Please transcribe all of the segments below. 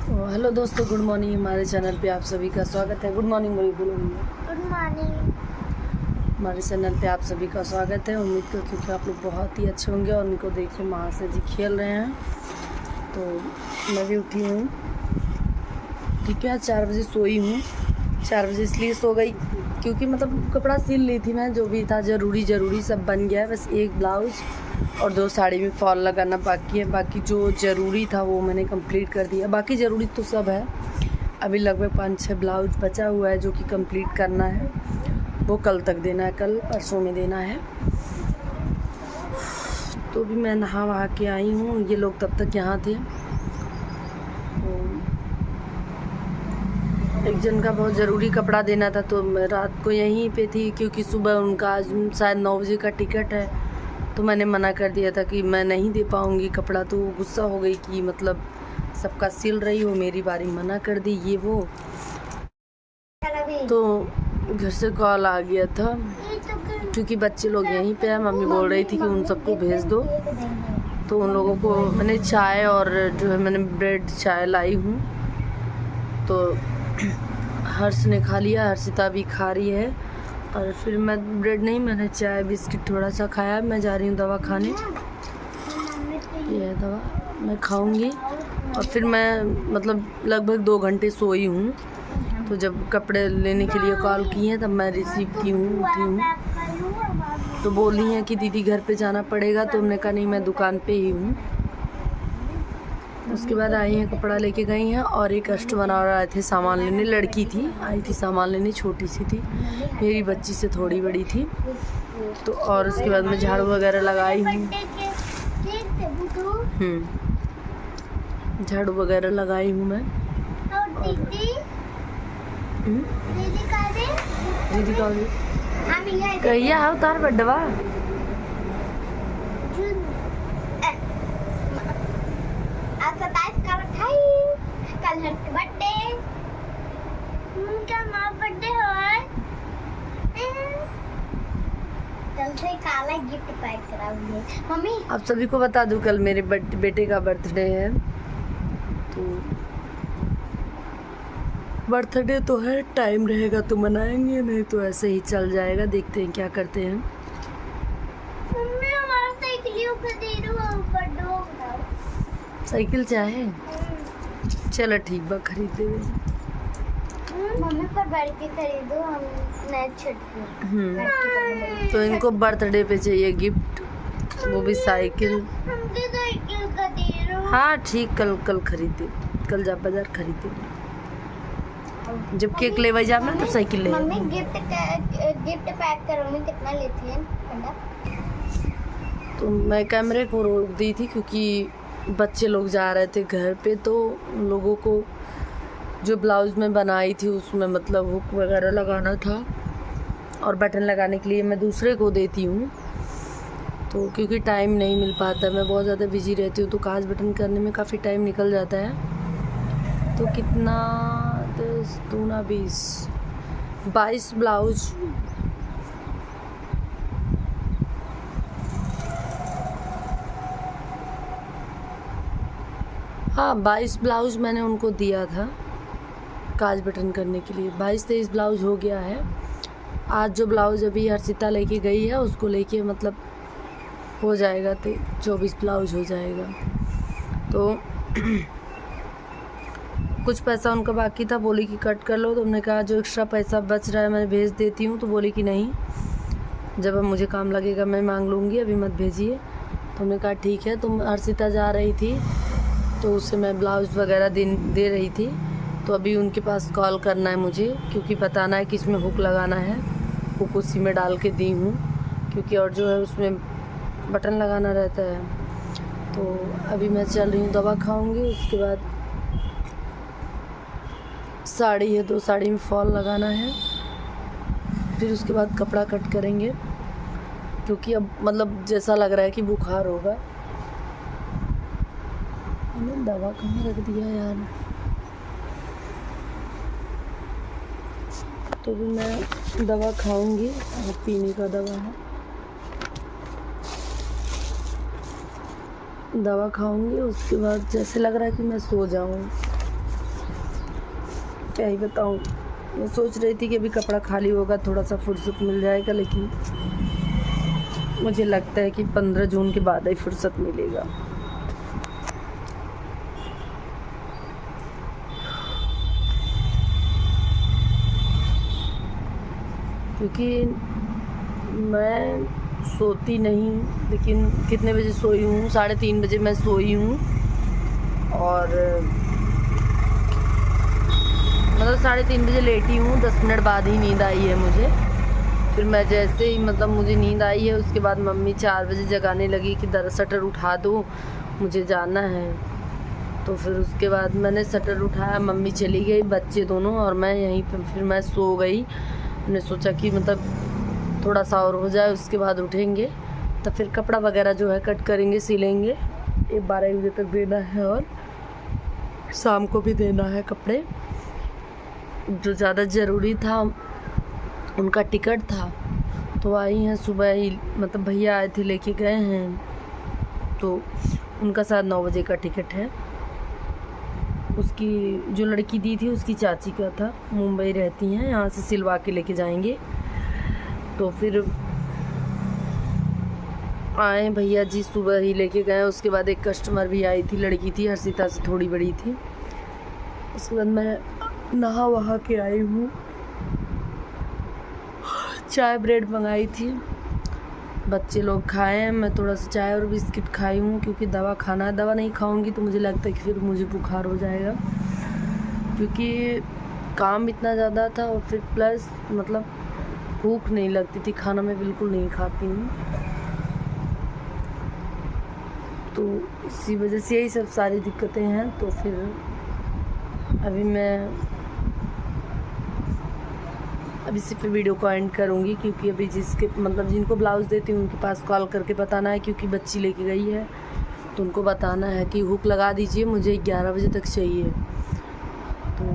Hello दोस्तों, good morning. हमारे channel पे आप सभी का स्वागत है। गुड मॉर्निंग बोलूँगी। Good morning. हमारे चैनल पे आप सभी का स्वागत है। उम्मीद करती हूँ कि आप लोग बहुत ही अच्छे होंगे। और उनको देखिए महाशय जी खेल रहे हैं, तो मैं भी उठी हूँ। ठीक है, 4 बजे सोई हूँ। 4 बजे इसलिए सो गई क्योंकि मतलब कपड़ा सिल ली थी मैं, जो भी था ज़रूरी सब बन गया है। बस एक ब्लाउज़ और 2 साड़ी में फॉल लगाना बाकी है। बाकी जो ज़रूरी था वो मैंने कंप्लीट कर दिया। बाकी ज़रूरी तो सब है। अभी लगभग 5-6 ब्लाउज बचा हुआ है जो कि कंप्लीट करना है। वो कल तक देना है, कल परसों में देना है। तो भी मैं नहा वहा के आई हूँ। ये लोग तब तक यहाँ थे। तो एक जन का बहुत ज़रूरी कपड़ा देना था, तो मैं रात को यहीं पे थी क्योंकि सुबह उनका आज शायद 9 बजे का टिकट है। तो मैंने मना कर दिया था कि मैं नहीं दे पाऊँगी कपड़ा। तो वो गुस्सा हो गई कि मतलब सबका सिल रही हो, मेरी बारी मना कर दी, ये वो। तो घर से कॉल आ गया था क्योंकि बच्चे लोग यहीं पे हैं। मम्मी बोल रही थी कि उन सबको भेज दो। तो उन लोगों को मैंने चाय और जो है मैंने ब्रेड चाय लाई हूँ। तो हर्ष ने खा लिया, हर्षिता भी खा रही है। और फिर मैं ब्रेड नहीं, मैंने चाय बिस्किट थोड़ा सा खाया। मैं जा रही हूँ दवा खाने। ये है दवा, मैं खाऊंगी। और फिर मैं मतलब लगभग 2 घंटे सोई हूँ। तो जब कपड़े लेने के लिए कॉल की हैं तब मैं रिसीव की हूँ, उठी हूँ। तो बोली हैं कि दीदी घर पे जाना पड़ेगा। तो हमने कहा नहीं, मैं दुकान पे ही हूँ। उसके बाद आई हैं, कपड़ा लेके गई हैं। और एक कस्टमर और आए थे सामान लेने, लड़की थी, आई थी सामान लेने, छोटी सी थी, मेरी बच्ची से थोड़ी बड़ी थी। तो और उसके बाद मैं झाड़ू वगैरह लगाई हूँ। झाड़ू वगैरह लगाई हूँ मैं। दीदी का कहिया है तार बड्डवा। कल बर्थडे बर्थडे कल से काला गिफ्ट पैक कराऊंगी मम्मी। आप सभी को बता दूं, कल मेरे बेटे का बर्थडे है। तो बर्थडे तो है, टाइम रहेगा तो मनाएंगे, नहीं तो ऐसे ही चल जाएगा। देखते हैं क्या करते हैं। मम्मी हमारा साइकिल खरीद दो। साइकिल चाहे, चलो ठीक बा, खरीद देवे। मम्मी पर बैठ के खरीदो, हम नए छुट्टी। तो इनको बर्थडे पे चाहिए गिफ्ट, वो भी साइकिल। हमके साइकिल का दे दो। हाँ ठीक, कल खरीदे, कल जा बाजार खरीदे। जब केक ले जा ना तो साइकिल ले। मम्मी गिफ्ट पैक करोगे कितना लेती है अंडा? तो मैं कैमरे को रोक दी थी क्योंकि बच्चे लोग जा रहे थे घर पे। तो उन लोगों को जो ब्लाउज़ में बनाई थी उसमें मतलब हुक वगैरह लगाना था और बटन लगाने के लिए मैं दूसरे को देती हूँ। तो क्योंकि टाइम नहीं मिल पाता, मैं बहुत ज़्यादा बिजी रहती हूँ, तो काज बटन करने में काफ़ी टाइम निकल जाता है। तो कितना 10 दूना 22 ब्लाउज। हाँ 22 ब्लाउज मैंने उनको दिया था काज बटन करने के लिए। 22-23 ब्लाउज हो गया है। आज जो ब्लाउज अभी हर्षिता लेके गई है उसको लेके मतलब हो जाएगा, तो 24 ब्लाउज हो जाएगा। तो कुछ पैसा उनका बाकी था, बोली कि कट कर लो। तो हमने कहा जो एक्स्ट्रा पैसा बच रहा है मैं भेज देती हूँ। तो बोली कि नहीं, जब अब मुझे काम लगेगा मैं मांग लूँगी, अभी मत भेजिए। तो हमने कहा ठीक है। तो हर्षिता जा रही थी तो उससे मैं ब्लाउज़ वगैरह दे रही थी। तो अभी उनके पास कॉल करना है मुझे, क्योंकि बताना है कि इसमें हुक लगाना है। हुक उसी में डाल के दी हूँ क्योंकि और जो है उसमें बटन लगाना रहता है। तो अभी मैं चल रही हूँ, दवा खाऊंगी। उसके बाद साड़ी है, 2 साड़ी में फॉल लगाना है। फिर उसके बाद कपड़ा कट करेंगे क्योंकि अब मतलब जैसा लग रहा है कि बुखार होगा। मैंने दवा कहाँ रख दिया यार। तो भी मैं दवा खाऊंगी, पीने का दवा है। दवा खाऊंगी, उसके बाद जैसे लग रहा है कि मैं सो जाऊँ। क्या ही बताऊँ। मैं सोच रही थी कि अभी कपड़ा खाली होगा, थोड़ा सा फुर्सत मिल जाएगा, लेकिन मुझे लगता है कि 15 जून के बाद ही फुर्सत मिलेगा। क्योंकि मैं सोती नहीं, लेकिन कितने बजे सोई हूँ, 3:30 बजे मैं सोई हूँ, और मतलब 3:30 बजे लेटी हूँ, 10 मिनट बाद ही नींद आई है मुझे। फिर मैं जैसे ही मतलब मुझे नींद आई है, उसके बाद मम्मी 4 बजे जगाने लगी कि शटर उठा दो, मुझे जाना है। तो फिर उसके बाद मैंने शटर उठाया, मम्मी चली गई, बच्चे दोनों और मैं यहीं पर। फिर मैं सो गई। मैंने सोचा कि मतलब थोड़ा सा और हो जाए, उसके बाद उठेंगे, तो फिर कपड़ा वगैरह जो है कट करेंगे, सिलेंगे। 12 बजे तक देना है और शाम को भी देना है कपड़े। जो ज़्यादा ज़रूरी था उनका टिकट था, तो आई हैं सुबह ही, मतलब भैया आए थे लेके गए हैं, तो उनका साथ 9 बजे का टिकट है। उसकी जो लड़की दी थी उसकी चाची का था, मुंबई रहती हैं, यहाँ से सिलवा के लेके जाएंगे। तो फिर आए भैया जी, सुबह ही लेके गए। उसके बाद एक कस्टमर भी आई थी, लड़की थी, हर्षिता से थोड़ी बड़ी थी। उसके बाद मैं नहा वहा के आई हूँ, चाय ब्रेड मंगाई थी, बच्चे लोग खाए हैं, मैं थोड़ा सा चाय और बिस्किट खाई हूँ, क्योंकि दवा खाना है। दवा नहीं खाऊंगी तो मुझे लगता है कि फिर मुझे बुखार हो जाएगा, क्योंकि काम इतना ज़्यादा था, और फिर प्लस मतलब भूख नहीं लगती थी, खाना मैं बिल्कुल नहीं खाती हूँ, तो इसी वजह से यही सब सारी दिक्कतें हैं। तो फिर अभी मैं सिर्फ वीडियो को एंड करूँगी, क्योंकि अभी जिसके मतलब जिनको ब्लाउज़ देती हूँ उनके पास कॉल करके बताना है, क्योंकि बच्ची लेके गई है, तो उनको बताना है कि हुक लगा दीजिए, मुझे 11 बजे तक चाहिए। तो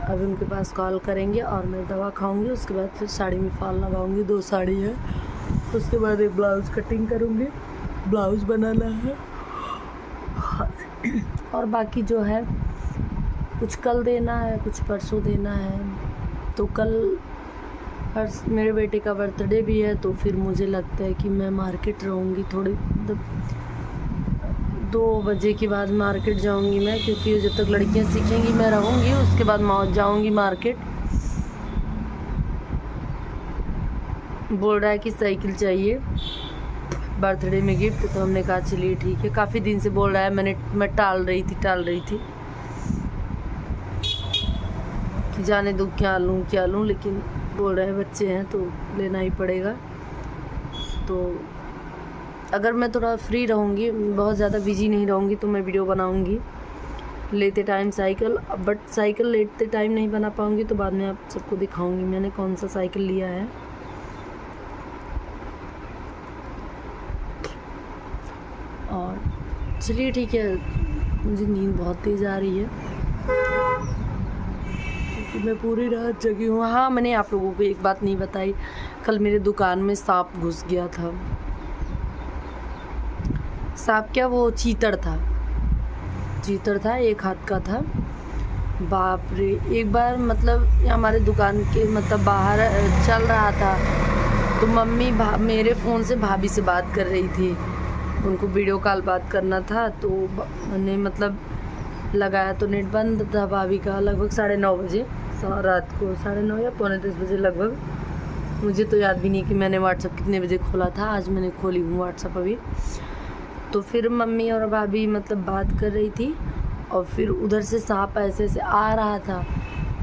अभी उनके पास कॉल करेंगे और मैं दवा खाऊंगी, उसके बाद फिर साड़ी में फॉल लगाऊंगी, 2 साड़ी है, उसके बाद एक ब्लाउज़ कटिंग करूँगी, ब्लाउज़ बनाना है, और बाकी जो है कुछ कल देना है, कुछ परसों देना है। तो कल मेरे बेटे का बर्थडे भी है, तो फिर मुझे लगता है कि मैं मार्केट रहूँगी थोड़ी, मतलब 2 बजे के बाद मार्केट जाऊँगी मैं, क्योंकि जब तक लड़कियाँ सीखेंगी मैं रहूँगी, उसके बाद जाऊँगी मार्केट। बोल रहा है कि साइकिल चाहिए बर्थडे में गिफ्ट, तो हमने कहा चलिए ठीक है। काफ़ी दिन से बोल रहा है, मैं टाल रही थी कि जाने दो क्या लूँ, लेकिन बोल रहे हैं बच्चे हैं तो लेना ही पड़ेगा। तो अगर मैं थोड़ा फ्री रहूँगी, बहुत ज़्यादा बिजी नहीं रहूँगी, तो मैं वीडियो बनाऊँगी लेते टाइम साइकिल, बट साइकिल लेते टाइम नहीं बना पाऊँगी, तो बाद में आप सबको दिखाऊँगी मैंने कौन सा साइकिल लिया है। और चलिए ठीक है, मुझे नींद बहुत तेज़ आ रही है, मैं पूरी रात जगी हूँ। हाँ, मैंने आप लोगों को एक बात नहीं बताई, कल मेरे दुकान में सांप घुस गया था। सांप क्या, वो चीतड़ था, 1 हाथ का था। बाप रे, एक बार मतलब हमारे दुकान के मतलब बाहर चल रहा था, तो मम्मी मेरे फ़ोन से भाभी से बात कर रही थी, उनको वीडियो कॉल बात करना था, तो मैंने मतलब लगाया तो नेट बंद था भाभी का, लगभग 9:30 बजे रात को, 9:30 या 9:45 बजे लगभग, मुझे तो याद भी नहीं कि मैंने व्हाट्सअप कितने बजे खोला था। आज मैंने खोली हूँ व्हाट्सअप अभी। तो फिर मम्मी और भाभी मतलब बात कर रही थी, और फिर उधर से सांप ऐसे आ रहा था।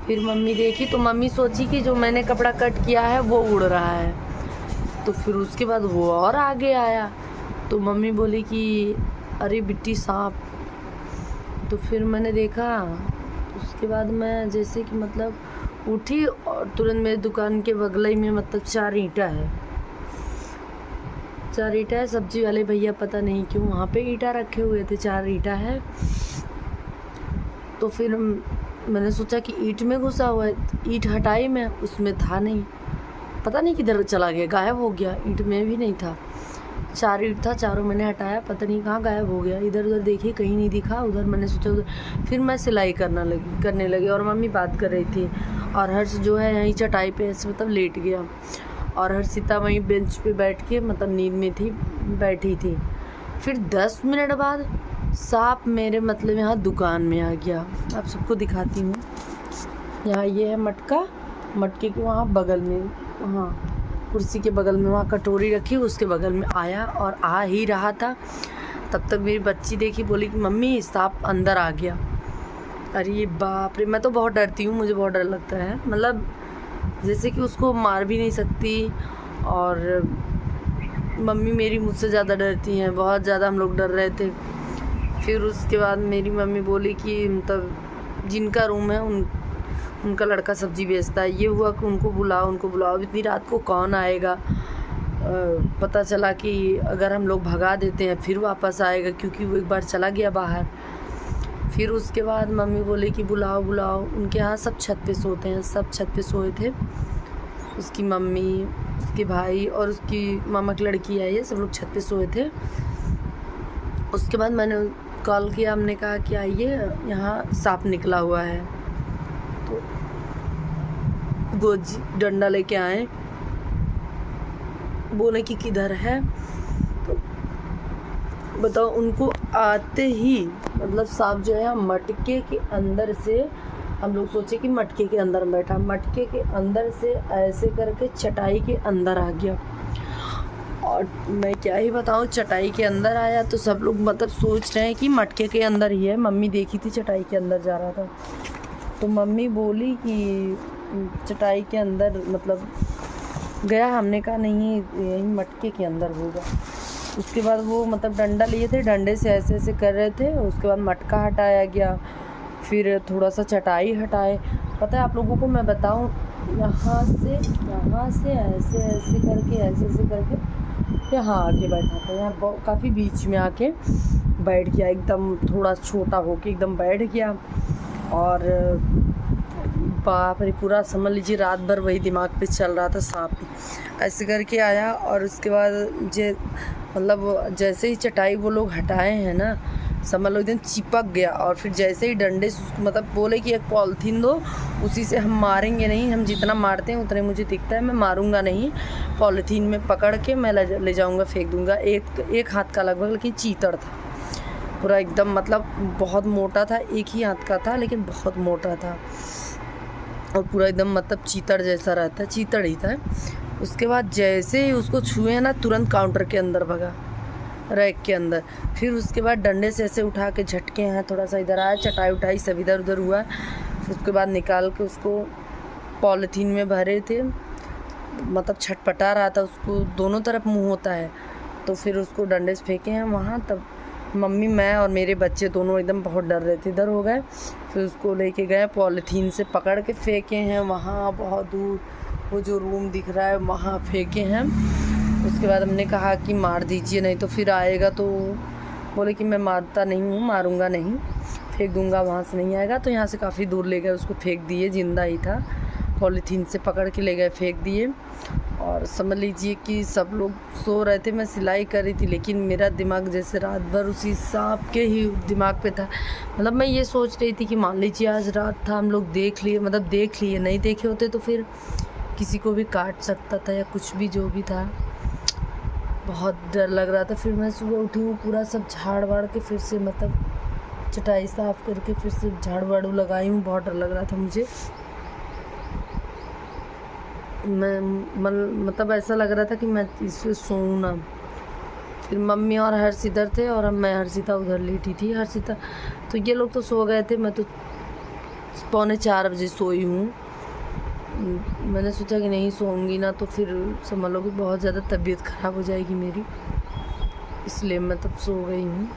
फिर मम्मी देखी, तो मम्मी सोची कि जो मैंने कपड़ा कट किया है वो उड़ रहा है, तो फिर उसके बाद वो और आगे आया, तो मम्मी बोली कि अरे बिट्टी सांप। तो फिर मैंने देखा, उसके बाद मैं जैसे कि मतलब उठी, और तुरंत मेरी दुकान के बगल में मतलब 4 ईंटा है, सब्जी वाले भैया पता नहीं क्यों वहाँ पे ईंटा रखे हुए थे, 4 ईंटा है। तो फिर मैंने सोचा कि ईंट में घुसा हुआ है, ईंट हटाई मैं, उसमें था नहीं, पता नहीं किधर चला गया, गायब हो गया, ईंट में भी नहीं था। 4 ईंट था, चारों मैंने हटाया, पता नहीं कहाँ गायब हो गया। इधर उधर देखी, कहीं नहीं दिखा। उधर मैंने सोचा उधर, फिर मैं सिलाई करने लगी और मम्मी बात कर रही थी। और हर्ष जो है यहीं चटाई पे ऐसे मतलब लेट गया और हर्षिता वहीं बेंच पे बैठ के मतलब नींद में थी, बैठी थी। फिर 10 मिनट बाद सांप मेरे मतलब यहाँ दुकान में आ गया। आप सबको दिखाती हूँ। यहाँ ये है मटका, मटके के वहाँ बगल में, वहाँ कुर्सी के बगल में वहाँ कटोरी रखी, उसके बगल में आया और आ ही रहा था। तब तक मेरी बच्ची देखी, बोली कि मम्मी सांप अंदर आ गया। अरे बाप रे, मैं तो बहुत डरती हूँ, मुझे बहुत डर लगता है। मतलब जैसे कि उसको मार भी नहीं सकती और मम्मी मेरी मुझसे ज़्यादा डरती हैं, बहुत ज़्यादा हम लोग डर रहे थे। फिर उसके बाद मेरी मम्मी बोली कि मतलब जिनका रूम है उनका लड़का सब्जी बेचता है। ये हुआ कि उनको बुलाओ, इतनी रात को कौन आएगा। पता चला कि अगर हम लोग भगा देते हैं फिर वापस आएगा, क्योंकि वो एक बार चला गया बाहर। फिर उसके बाद मम्मी बोली कि बुलाओ। उनके यहाँ सब छत पे सोते हैं, सब छत पे सोए थे। उसकी मम्मी, उसके भाई और उसकी मामा की लड़की आई है, सब लोग छत पे सोए थे। उसके बाद मैंने कॉल किया, हमने कहा कि आइए यहाँ सांप निकला हुआ है। तो गोजी डंडा लेके आए, बोले कि किधर है। तो बताओ, उनको आते ही मतलब सांप जो है मटके के अंदर से, हम लोग सोचे कि मटके के अंदर बैठा, मटके के अंदर से ऐसे करके चटाई के अंदर आ गया। और मैं क्या ही बताऊँ, चटाई के अंदर आया तो सब लोग मतलब सोच रहे हैं कि मटके के अंदर ही है। मम्मी देखी थी चटाई के अंदर जा रहा था, तो मम्मी बोली कि चटाई के अंदर मतलब गया। हमने कहा नहीं, यही मटके के अंदर होगा। उसके बाद वो मतलब डंडा लिए थे, डंडे से ऐसे ऐसे कर रहे थे। उसके बाद मटका हटाया गया, फिर थोड़ा सा चटाई हटाए। पता है आप लोगों को मैं बताऊं, यहाँ से ऐसे ऐसे करके यहाँ आके बैठा था। यहाँ काफ़ी बीच में आके बैठ गया, एकदम थोड़ा छोटा होके एकदम बैठ गया। और बाप रे, पूरा समझ लीजिए रात भर वही दिमाग पे चल रहा था, सांप ऐसे करके आया। और उसके बाद मतलब जैसे ही चटाई वो लोग हटाए हैं ना, समझ लो एकदम चिपक गया। और फिर जैसे ही डंडे से उसको मतलब बोले कि एक पॉलीथीन दो, उसी से हम मारेंगे नहीं, हम जितना मारते हैं उतने मुझे दिखता है, मैं मारूंगा नहीं। पॉलीथीन में पकड़ के मैं ले जाऊंगा, फेंक दूंगा। एक हाथ का लगभग, लेकिन चीतड़ था पूरा एकदम, मतलब बहुत मोटा था, एक ही हाथ का था लेकिन बहुत मोटा था और पूरा एकदम मतलब चीतड़ जैसा रहता है, चीतड़ ही था। उसके बाद जैसे ही उसको छुए ना, तुरंत काउंटर के अंदर भगा, रैक के अंदर। फिर उसके बाद डंडे से ऐसे उठा के झटके हैं, थोड़ा सा इधर आया, चटाई उठाई सब इधर उधर हुआ। फिर उसके बाद निकाल के उसको पॉलीथीन में भरे थे, मतलब छटपटा रहा था, उसको दोनों तरफ मुंह होता है। तो फिर उसको डंडे से फेंके हैं वहाँ। तब मम्मी, मैं और मेरे बच्चे दोनों एकदम बहुत डर रहे थे, इधर हो गए। फिर उसको लेके गए, पॉलीथीन से पकड़ के फेंके हैं वहाँ बहुत दूर, वो जो रूम दिख रहा है वहाँ फेंके हैं। उसके बाद हमने कहा कि मार दीजिए, नहीं तो फिर आएगा। तो बोले कि मैं मारता नहीं हूँ, मारूंगा नहीं, फेंक दूंगा, वहाँ से नहीं आएगा। तो यहाँ से काफ़ी दूर ले गए, उसको फेंक दिए, जिंदा ही था, पॉलीथीन से पकड़ के ले गए, फेंक दिए। और समझ लीजिए कि सब लोग सो रहे थे, मैं सिलाई कर रही थी, लेकिन मेरा दिमाग जैसे रात भर उसी सांप के ही दिमाग पे था। मतलब मैं ये सोच रही थी कि मान लीजिए आज रात था, हम लोग देख लिए, नहीं देखे होते तो फिर किसी को भी काट सकता था या कुछ भी, जो भी था। बहुत डर लग रहा था। फिर मैं सुबह उठी हूँ, पूरा सब झाड़ वाड़ के फिर से मतलब चटाई साफ करके फिर से झाड़ू वाड़ू लगाई हूँ। बहुत डर लग रहा था मुझे, मैं मतलब ऐसा लग रहा था कि मैं इससे सोऊं ना। फिर मम्मी और हर्ष इधर थे और मैं हर्षिता उधर लेटी थी। हर्षिता तो ये लोग तो सो गए थे, मैं तो 3:45 बजे सोई हूँ। मैंने सोचा कि नहीं सोऊंगी ना तो फिर समझ लो कि बहुत ज़्यादा तबीयत ख़राब हो जाएगी मेरी, इसलिए मैं तब सो गई हूँ।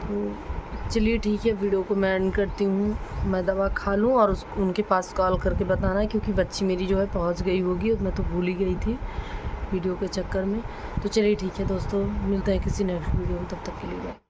तो चलिए ठीक है, वीडियो को मैं एंड करती हूँ। मैं दवा खा लूँ और उनके पास कॉल करके बताना, क्योंकि बच्ची मेरी जो है पहुँच गई होगी, मैं तो भूल ही गई थी वीडियो के चक्कर में। तो चलिए ठीक है दोस्तों, मिलते हैं किसी नेक्स्ट वीडियो में, तब तक के लिए बाय।